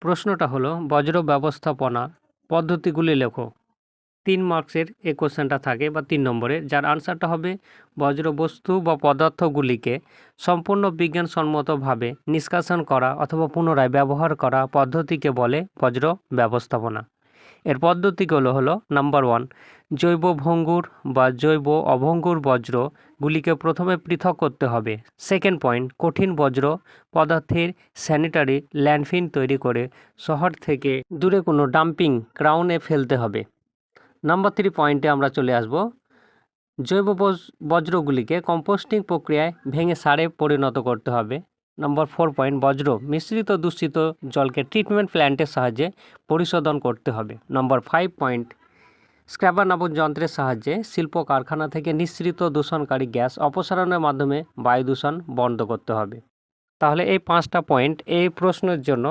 প্রশ্নটা হলো বজ্র ব্যবস্থাপনা পদ্ধতিগুলি লেখো। 3 মার্কসের এই কোশ্চেনটা থাকে বা 3 নম্বরে, যার আনসারটা হবে বজ্র বস্তু বা পদার্থগুলিকে সম্পূর্ণ বিজ্ঞানসম্মতভাবে নিষ্কাশন করা অথবা পুনরায় ব্যবহার করা পদ্ধতিকে বলে বজ্র ব্যবস্থাপনা। এর পদ্ধতিগুলো হলো নাম্বার 1, জৈব ভঙ্গুর বা জৈব অভঙ্গুর বজ্রগুলিকে প্রথমে পৃথক করতে হবে। সেকেন্ড পয়েন্ট, কঠিন বজ্র পদার্থের স্যানিটারি ল্যান্ডফিল তৈরি করে শহর থেকে দূরে কোনো ডাম্পিং গ্রাউন্ডে ফেলতে হবে। নাম্বার 3 পয়েন্টে আমরা চলে আসব, জৈব বজ্রগুলিকে কম্পোস্টিং প্রক্রিয়ায় ভেঙে সারে পরিণত করতে হবে। নাম্বার 4 পয়েন্ট, বজ্র মিশ্রিত দূষিত জলকে ট্রিটমেন্ট প্ল্যান্টের সাহায্যে পরিশোধন করতে হবে। নাম্বার 5 পয়েন্ট, স্ক্র্যাবার নামক যন্ত্রের সাহায্যে শিল্প কারখানা থেকে নিঃসৃত দূষণকারী গ্যাস অপসারণের মাধ্যমে বায়ু দূষণ বন্ধ করতে হবে। তাহলে এই 5টা পয়েন্ট এই প্রশ্নের জন্য